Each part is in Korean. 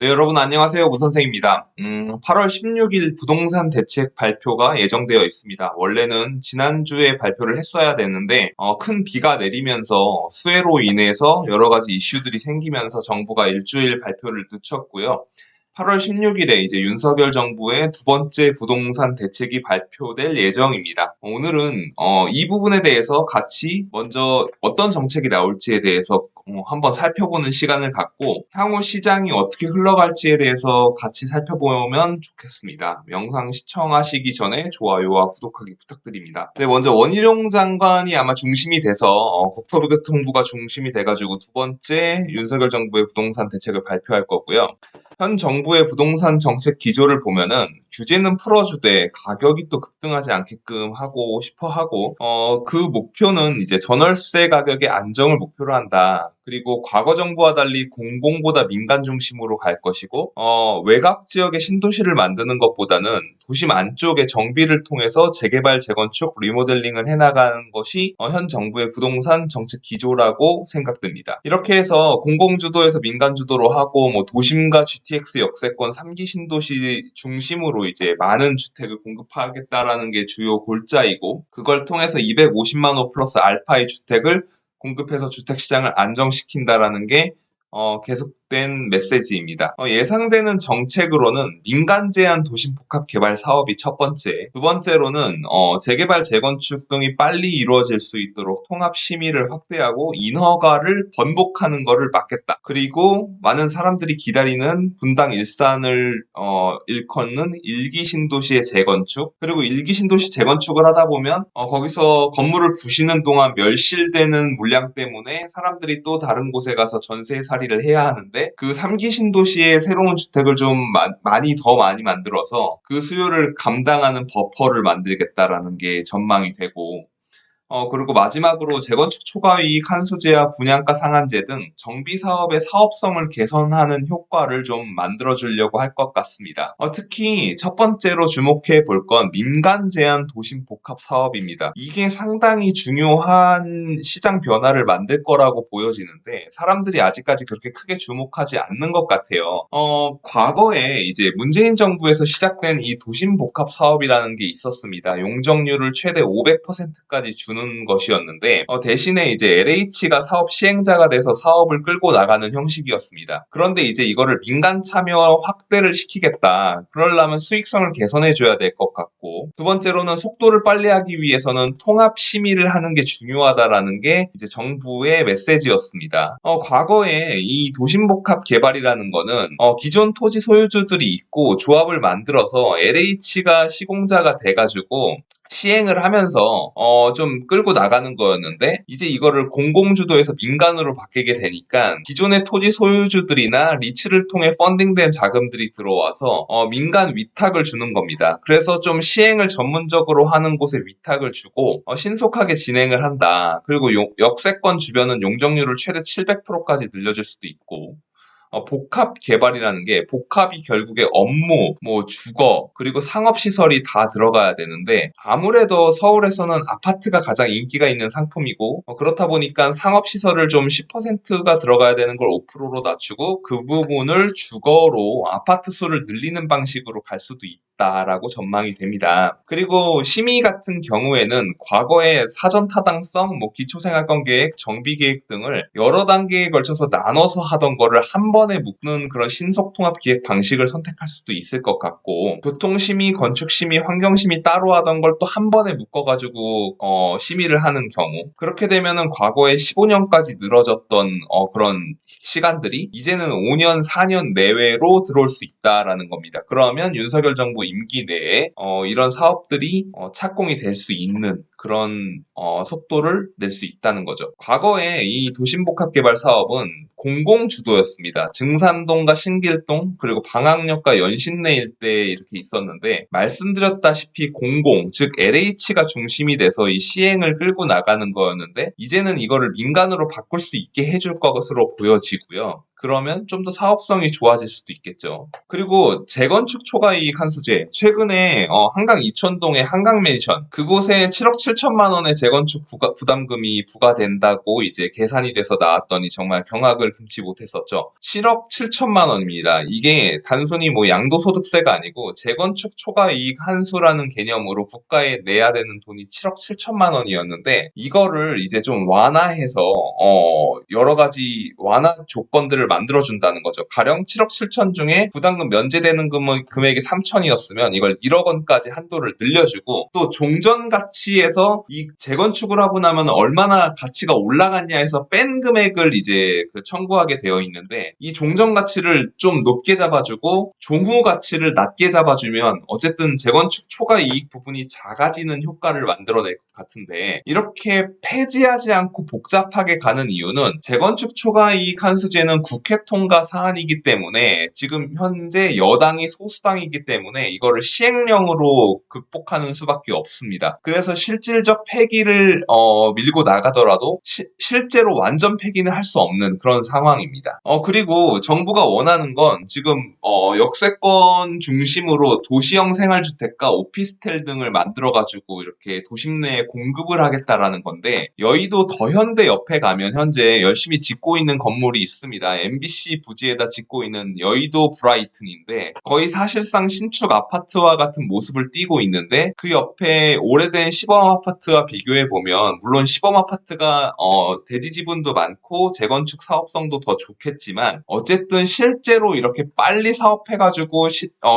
네, 여러분 안녕하세요. 문선생입니다. 8월 16일 부동산 대책 발표가 예정되어 있습니다. 원래는 지난주에 발표를 했어야 되는데 큰 비가 내리면서 수해로 인해서 여러 가지 이슈들이 생기면서 정부가 일주일 발표를 늦췄고요. 8월 16일에 이제 윤석열 정부의 두 번째 부동산 대책이 발표될 예정입니다. 오늘은 이 부분에 대해서 같이 먼저 어떤 정책이 나올지에 대해서 한번 살펴보는 시간을 갖고 향후 시장이 어떻게 흘러갈지에 대해서 같이 살펴보면 좋겠습니다. 영상 시청하시기 전에 좋아요와 구독하기 부탁드립니다. 네, 먼저 원희룡 장관이 아마 중심이 돼서 국토교통부가 중심이 돼가지고 두 번째 윤석열 정부의 부동산 대책을 발표할 거고요. 현 정부의 부동산 정책 기조를 보면은 규제는 풀어주되 가격이 또 급등하지 않게끔 하고 싶어 하고 그 목표는 이제 전월세 가격의 안정을 목표로 한다. 그리고 과거 정부와 달리 공공보다 민간 중심으로 갈 것이고 외곽 지역의 신도시를 만드는 것보다는 도심 안쪽에 정비를 통해서 재개발, 재건축, 리모델링을 해나가는 것이 현 정부의 부동산 정책 기조라고 생각됩니다. 이렇게 해서 공공주도에서 민간주도로 하고 뭐 도심과 GTX 역세권 3기 신도시 중심으로 이제 많은 주택을 공급하겠다라는 게 주요 골자이고 그걸 통해서 250만 호 플러스 알파의 주택을 공급해서 주택시장을 안정시킨다라는 게 계속된 메시지입니다. 예상되는 정책으로는 민간 제한 도심 복합 개발 사업이 첫 번째, 두 번째로는 재개발, 재건축 등이 빨리 이루어질 수 있도록 통합 심의를 확대하고 인허가를 번복하는 것을 막겠다. 그리고 많은 사람들이 기다리는 분당 일산을 일컫는 일기 신도시의 재건축, 그리고 일기 신도시 재건축을 하다 보면 거기서 건물을 부시는 동안 멸실되는 물량 때문에 사람들이 또 다른 곳에 가서 전세 살이를 해야 하는데 그 3기 신도시의 새로운 주택을 좀 더 많이 만들어서 그 수요를 감당하는 버퍼를 만들겠다라는 게 전망이 되고 그리고 마지막으로 재건축 초과이익 환수제와 분양가 상한제 등 정비 사업의 사업성을 개선하는 효과를 좀 만들어주려고 할 것 같습니다. 특히 첫 번째로 주목해 볼 건 민간 제한 도심 복합 사업입니다. 이게 상당히 중요한 시장 변화를 만들 거라고 보여지는데 사람들이 아직까지 그렇게 크게 주목하지 않는 것 같아요. 과거에 이제 문재인 정부에서 시작된 이 도심 복합 사업이라는 게 있었습니다. 용적률을 최대 500%까지 주는 것이었는데 대신에 이제 LH가 사업 시행자가 돼서 사업을 끌고 나가는 형식이었습니다. 그런데 이제 이거를 민간 참여 확대를 시키겠다. 그러려면 수익성을 개선해 줘야 될 것 같고 두 번째로는 속도를 빨리 하기 위해서는 통합 심의를 하는 게 중요하다라는 게 이제 정부의 메시지였습니다. 과거에 이 도심복합 개발이라는 거는 기존 토지 소유주들이 있고 조합을 만들어서 LH가 시공자가 돼가지고 시행을 하면서 좀 끌고 나가는 거였는데 이제 이거를 공공주도에서 민간으로 바뀌게 되니까 기존의 토지 소유주들이나 리츠를 통해 펀딩된 자금들이 들어와서 민간 위탁을 주는 겁니다. 그래서 좀 시행을 전문적으로 하는 곳에 위탁을 주고 신속하게 진행을 한다. 그리고 역세권 주변은 용적률을 최대 700%까지 늘려줄 수도 있고 복합 개발이라는 게 복합이 결국에 업무, 뭐 주거, 그리고 상업시설이 다 들어가야 되는데 아무래도 서울에서는 아파트가 가장 인기가 있는 상품이고 그렇다 보니까 상업시설을 좀 10%가 들어가야 되는 걸 5%로 낮추고 그 부분을 주거로 아파트 수를 늘리는 방식으로 갈 수도 있다라고 전망이 됩니다. 그리고 심의 같은 경우에는 과거에 사전 타당성, 뭐 기초생활권 계획, 정비 계획 등을 여러 단계에 걸쳐서 나눠서 하던 거를 한 번에 묶는 그런 신속 통합 기획 방식을 선택할 수도 있을 것 같고 교통심의, 건축심의, 환경심의 따로 하던 걸 또 한 번에 묶어가지고 심의를 하는 경우 그렇게 되면은 과거에 15년까지 늘어졌던 그런 시간들이 이제는 5년, 4년 내외로 들어올 수 있다라는 겁니다. 그러면 윤석열 정부 임기 내에 이런 사업들이 착공이 될 수 있는 그런 속도를 낼 수 있다는 거죠. 과거에 이 도심복합개발 사업은 공공주도였습니다. 증산동과 신길동 그리고 방학역과 연신내 일대에 이렇게 있었는데 말씀드렸다시피 공공 즉 LH가 중심이 돼서 이 시행을 끌고 나가는 거였는데 이제는 이거를 민간으로 바꿀 수 있게 해줄 것으로 보여지고요. 그러면 좀 더 사업성이 좋아질 수도 있겠죠. 그리고 재건축 초과이익 환수제 최근에 한강 이촌동의 한강맨션 그곳에 7억 7천만 원의 재건축 부담금이 부과된다고 이제 계산이 돼서 나왔더니 정말 경악을 금치 못했었죠. 7억 7천만 원입니다. 이게 단순히 뭐 양도소득세가 아니고 재건축 초과이익 한수라는 개념으로 국가에 내야 되는 돈이 7억 7천만 원이었는데 이거를 이제 좀 완화해서 여러 가지 완화 조건들을 만들어준다는 거죠. 가령 7억 7천 중에 부담금 면제되는 금액이 3천이었으면 이걸 1억 원까지 한도를 늘려주고 또 종전 가치에서 이 재건축을 하고 나면 얼마나 가치가 올라갔냐 해서 뺀 금액을 이제 청구하게 되어 있는데 이 종전 가치를 좀 높게 잡아주고 종후 가치를 낮게 잡아주면 어쨌든 재건축 초과 이익 부분이 작아지는 효과를 만들어낼 것 같은데 이렇게 폐지하지 않고 복잡하게 가는 이유는 재건축 초과 이익 한수제는 국회 통과 사안이기 때문에 지금 현재 여당이 소수당이기 때문에 이거를 시행령으로 극복하는 수밖에 없습니다. 그래서 실질적 폐기를 밀고 나가더라도 실제로 완전 폐기는 할 수 없는 그런 상황입니다. 그리고 정부가 원하는 건 지금 역세권 중심으로 도시형 생활주택과 오피스텔 등을 만들어가지고 이렇게 도심 내에 공급을 하겠다라는 건데 여의도 더현대 옆에 가면 현재 열심히 짓고 있는 건물이 있습니다. MBC 부지에다 짓고 있는 여의도 브라이튼인데 거의 사실상 신축 아파트와 같은 모습을 띠고 있는데 그 옆에 오래된 시범 아파트와 비교해보면 물론 시범 아파트가 대지 지분도 많고 재건축 사업성도 더 좋겠지만 어쨌든 실제로 이렇게 빨리 사업해가지고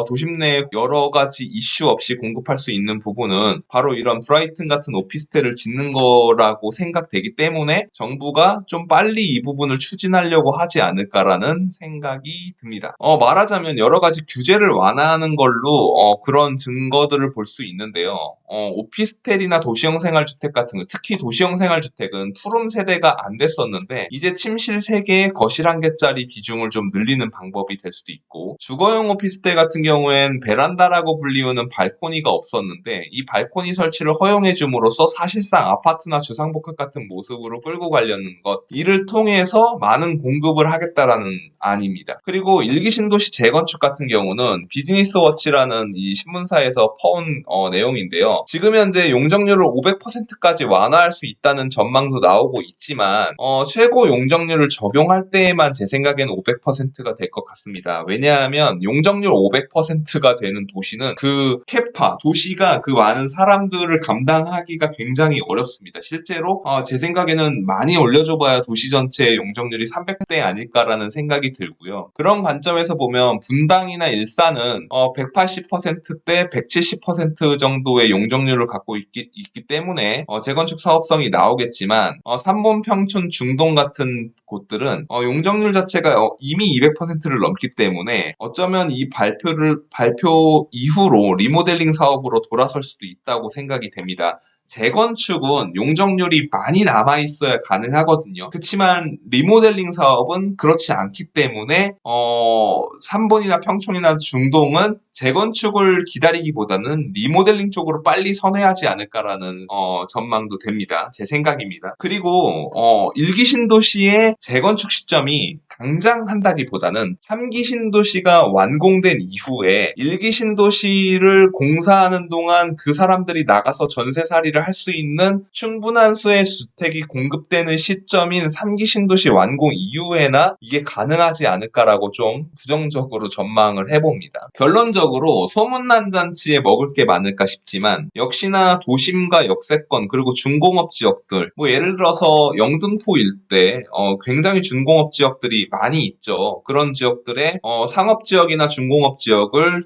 도심 내에 여러 가지 이슈 없이 공급할 수 있는 부분은 바로 이런 브라이튼 같은 오피스텔을 짓는 거라고 생각되기 때문에 정부가 좀 빨리 이 부분을 추진하려고 하지 않을까라는 생각이 듭니다. 말하자면 여러 가지 규제를 완화하는 걸로 그런 증거들을 볼 수 있는데요. 오피스텔이나 도시형 생활주택 같은 거, 특히 도시형 생활주택은 투룸 세대가 안 됐었는데 이제 침실 3개에 거실 1개짜리 비중을 좀 늘리는 방법이 될 수도 있고 주거용 오피스텔 같은 경우엔 베란다라고 불리우는 발코니가 없었는데 이 발코니 설치를 허용해 줌으로써 사실상 아파트나 주상복합 같은 모습으로 끌고 가려는 것 이를 통해서 많은 공급을 하겠다라는 안입니다. 그리고 일기 신도시 재건축 같은 경우는 비즈니스워치라는 이 신문사에서 퍼온 내용인데요. 지금 현재 용적률을 500%까지 완화할 수 있다는 전망도 나오고 있지만 최고 용적률을 적용할 때에만 제 생각에는 500%가 될 것 같습니다. 왜냐하면 용적률 500%가 되는 도시는 그 캐파, 도시가 그 많은 사람들을 감당하기가 굉장히 어렵습니다. 실제로 제 생각에는 많이 올려줘봐야 도시 전체의 용적률이 300대 아닐까라는 생각이 들고요. 그런 관점에서 보면 분당이나 일산은 180%대 170% 정도의 용적률을 갖고 있기 때문에 재건축 사업성이 나오겠지만 삼본, 평촌, 중동 같은 곳들은 용적률 자체가 이미 200%를 넘기 때문에 어쩌면 이 발표 이후로 리모델링 사업으로 돌아설 수도 있다고 생각이 됩니다. 재건축은 용적률이 많이 남아있어야 가능하거든요. 그렇지만 리모델링 사업은 그렇지 않기 때문에 3번이나 평촌이나 중동은 재건축을 기다리기보다는 리모델링 쪽으로 빨리 선회하지 않을까라는 전망도 됩니다. 제 생각입니다. 그리고 1기 신도시의 재건축 시점이 당장 한다기보다는 3기 신도시가 완공된 이후에 1기 신도시를 공사하는 동안 그 사람들이 나가서 전세살이를 할 수 있는 충분한 수의 주택이 공급되는 시점인 3기 신도시 완공 이후에나 이게 가능하지 않을까라고 좀 부정적으로 전망을 해봅니다. 결론적으로 소문난 잔치에 먹을 게 많을까 싶지만 역시나 도심과 역세권 그리고 중공업 지역들 예를 들어서 영등포 일대 굉장히 중공업 지역들이 많이 있죠. 그런 지역들의 상업 지역이나 중공업 지역을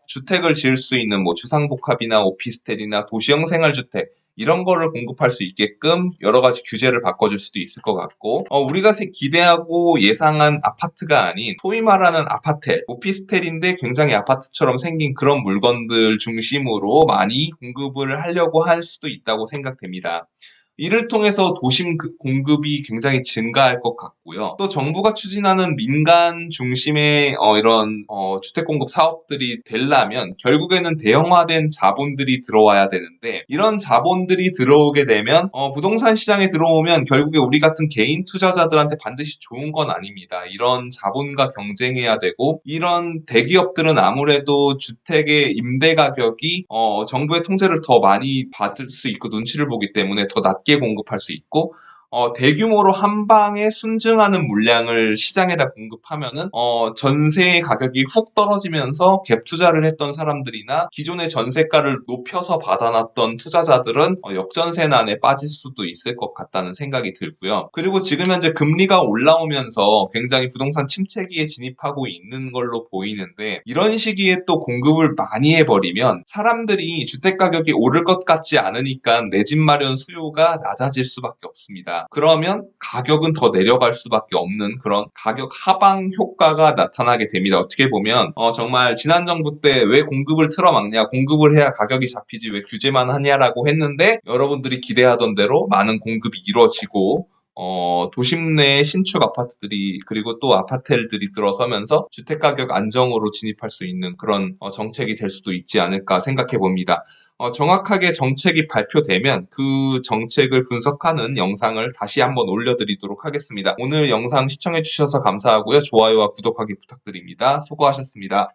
주택을 지을 수 있는 주상복합이나 오피스텔이나 도시형 생활주택 이런 거를 공급할 수 있게끔 여러 가지 규제를 바꿔줄 수도 있을 것 같고 우리가 기대하고 예상한 아파트가 아닌 소위 말하는 아파텔, 오피스텔인데 굉장히 아파트처럼 생긴 그런 물건들 중심으로 많이 공급을 하려고 할 수도 있다고 생각됩니다. 이를 통해서 도심 공급이 굉장히 증가할 것 같고요. 또 정부가 추진하는 민간 중심의 이런 주택 공급 사업들이 되려면 결국에는 대형화된 자본들이 들어와야 되는데, 이런 자본들이 들어오게 되면 부동산 시장에 들어오면 결국에 우리 같은 개인 투자자들한테 반드시 좋은 건 아닙니다. 이런 자본과 경쟁해야 되고, 이런 대기업들은 아무래도 주택의 임대 가격이 정부의 통제를 더 많이 받을 수 있고 눈치를 보기 때문에 더 낮게 공급할 수 있고, 대규모로 한 방에 순증하는 물량을 시장에다 공급하면은 전세 가격이 훅 떨어지면서 갭 투자를 했던 사람들이나 기존의 전세가를 높여서 받아놨던 투자자들은 역전세난에 빠질 수도 있을 것 같다는 생각이 들고요. 그리고 지금 현재 금리가 올라오면서 굉장히 부동산 침체기에 진입하고 있는 걸로 보이는데, 이런 시기에 또 공급을 많이 해버리면 사람들이 주택 가격이 오를 것 같지 않으니까 내 집 마련 수요가 낮아질 수밖에 없습니다. 그러면 가격은 더 내려갈 수밖에 없는 그런 가격 하방 효과가 나타나게 됩니다. 어떻게 보면 정말 지난 정부 때 왜 공급을 틀어막냐, 공급을 해야 가격이 잡히지 왜 규제만 하냐라고 했는데, 여러분들이 기대하던 대로 많은 공급이 이루어지고 도심 내 신축 아파트들이, 그리고 또 아파텔들이 들어서면서 주택가격 안정으로 진입할 수 있는 그런 정책이 될 수도 있지 않을까 생각해 봅니다. 정확하게 정책이 발표되면 그 정책을 분석하는 영상을 다시 한번 올려드리도록 하겠습니다. 오늘 영상 시청해 주셔서 감사하고요. 좋아요와 구독하기 부탁드립니다. 수고하셨습니다.